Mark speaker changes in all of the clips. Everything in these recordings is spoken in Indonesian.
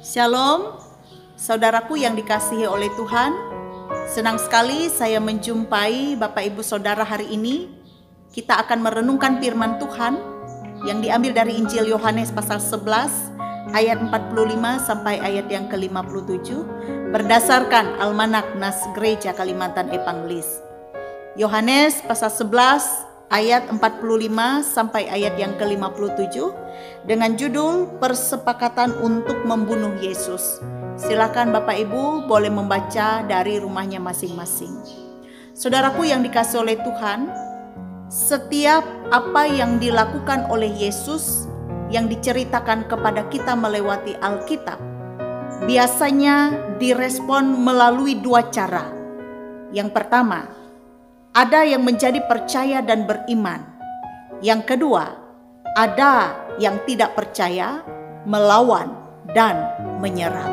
Speaker 1: Shalom, saudaraku yang dikasihi oleh Tuhan. Senang sekali saya menjumpai Bapak Ibu Saudara hari ini. Kita akan merenungkan firman Tuhan yang diambil dari Injil Yohanes pasal 11 ayat 45 sampai ayat yang ke-57 berdasarkan Almanak Nas Gereja Kalimantan Evangelis. Yohanes pasal 11 ayat 45 sampai ayat yang ke-57 dengan judul Persepakatan untuk Membunuh Yesus. Silakan Bapak Ibu boleh membaca dari rumahnya masing-masing. Saudaraku yang dikasihi oleh Tuhan, setiap apa yang dilakukan oleh Yesus yang diceritakan kepada kita melewati Alkitab biasanya direspon melalui dua cara. Yang pertama, ada yang menjadi percaya dan beriman. Yang kedua, ada yang tidak percaya, melawan dan menyerang.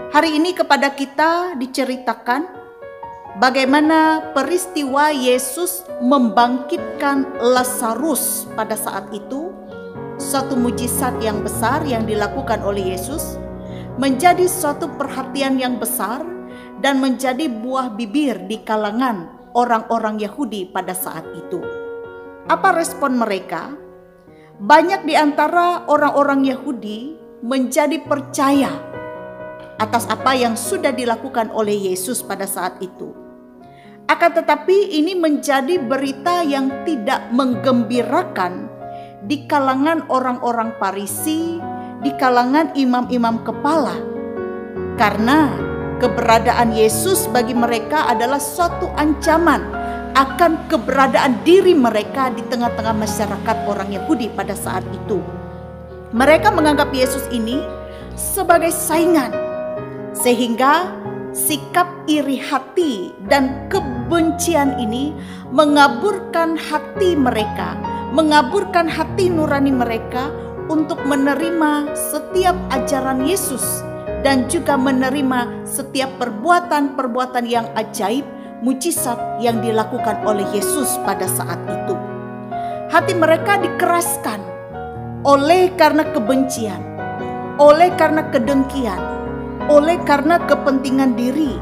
Speaker 1: Hari ini kepada kita diceritakan bagaimana peristiwa Yesus membangkitkan Lazarus pada saat itu. Suatu mujizat yang besar yang dilakukan oleh Yesus menjadi suatu perhatian yang besar dan menjadi buah bibir di kalangan orang-orang Yahudi pada saat itu. Apa respon mereka? Banyak di antara orang-orang Yahudi menjadi percaya atas apa yang sudah dilakukan oleh Yesus pada saat itu. Akan tetapi ini menjadi berita yang tidak menggembirakan di kalangan orang-orang Farisi, di kalangan imam-imam kepala. Karena keberadaan Yesus bagi mereka adalah suatu ancaman akan keberadaan diri mereka di tengah-tengah masyarakat orang Yahudi pada saat itu. Mereka menganggap Yesus ini sebagai saingan, sehingga sikap iri hati dan kebencian ini mengaburkan hati mereka, mengaburkan hati nurani mereka untuk menerima setiap ajaran Yesus dan juga menerima setiap perbuatan-perbuatan yang ajaib, mujizat yang dilakukan oleh Yesus pada saat itu. Hati mereka dikeraskan oleh karena kebencian, oleh karena kedengkian, oleh karena kepentingan diri.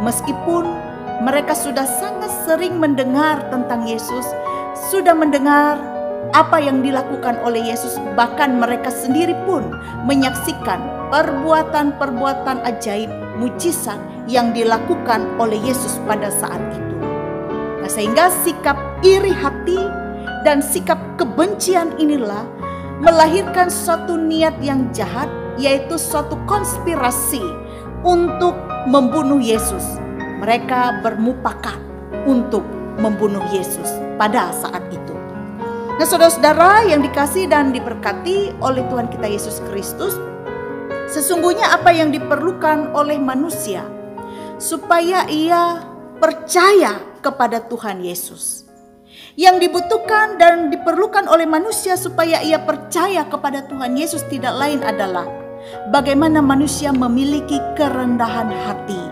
Speaker 1: Meskipun mereka sudah sangat sering mendengar tentang Yesus, sudah mendengar apa yang dilakukan oleh Yesus, bahkan mereka sendiri pun menyaksikan perbuatan-perbuatan ajaib, mujizat yang dilakukan oleh Yesus pada saat itu. Nah, sehingga sikap iri hati dan sikap kebencian inilah melahirkan suatu niat yang jahat, yaitu suatu konspirasi untuk membunuh Yesus. Mereka bermufakat untuk membunuh Yesus pada saat itu. Nah, saudara-saudara yang dikasihi dan diberkati oleh Tuhan kita Yesus Kristus, sesungguhnya apa yang diperlukan oleh manusia supaya ia percaya kepada Tuhan Yesus. Yang dibutuhkan dan diperlukan oleh manusia supaya ia percaya kepada Tuhan Yesus tidak lain adalah bagaimana manusia memiliki kerendahan hati.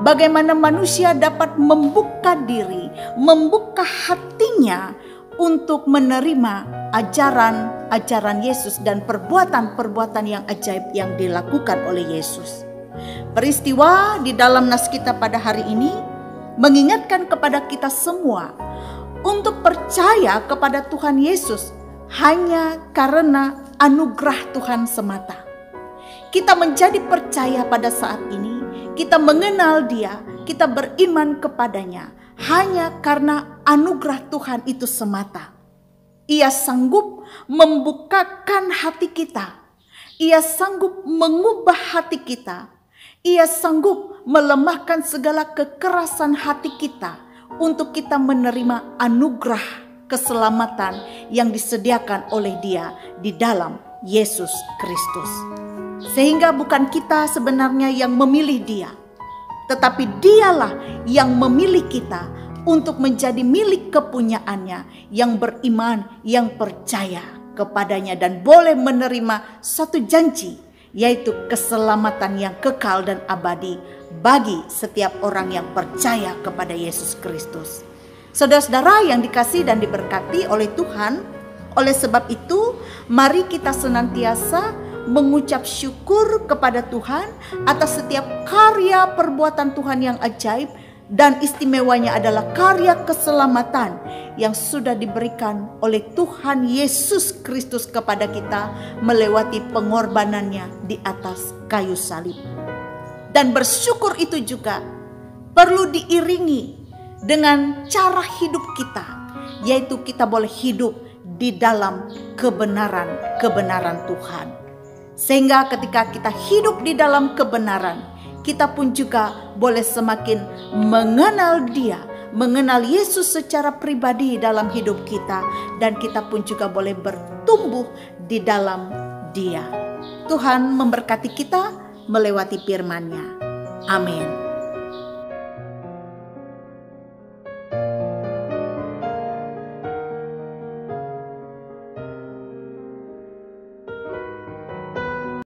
Speaker 1: Bagaimana manusia dapat membuka diri, membuka hatinya untuk menerima ajaran-ajaran Yesus dan perbuatan-perbuatan yang ajaib yang dilakukan oleh Yesus. Peristiwa di dalam nas kita pada hari ini mengingatkan kepada kita semua untuk percaya kepada Tuhan Yesus hanya karena anugerah Tuhan semata. Kita menjadi percaya pada saat ini, kita mengenal Dia, kita beriman kepadanya hanya karena anugerah Tuhan itu semata. Ia sanggup membukakan hati kita. Ia sanggup mengubah hati kita. Ia sanggup melemahkan segala kekerasan hati kita untuk kita menerima anugerah keselamatan yang disediakan oleh Dia di dalam Yesus Kristus. Sehingga bukan kita sebenarnya yang memilih Dia, tetapi Dialah yang memilih kita untuk menjadi milik kepunyaannya, yang beriman, yang percaya kepadanya dan boleh menerima satu janji, yaitu keselamatan yang kekal dan abadi bagi setiap orang yang percaya kepada Yesus Kristus. Saudara-saudara yang dikasihi dan diberkati oleh Tuhan, oleh sebab itu mari kita senantiasa mengucap syukur kepada Tuhan atas setiap karya perbuatan Tuhan yang ajaib dan istimewanya adalah karya keselamatan yang sudah diberikan oleh Tuhan Yesus Kristus kepada kita melewati pengorbanannya di atas kayu salib. Dan bersyukur itu juga perlu diiringi dengan cara hidup kita, yaitu kita boleh hidup di dalam kebenaran Tuhan. Sehingga ketika kita hidup di dalam kebenaran, kita pun juga boleh semakin mengenal Dia, mengenal Yesus secara pribadi dalam hidup kita, dan kita pun juga boleh bertumbuh di dalam Dia. Tuhan memberkati kita melewati firman-Nya. Amin.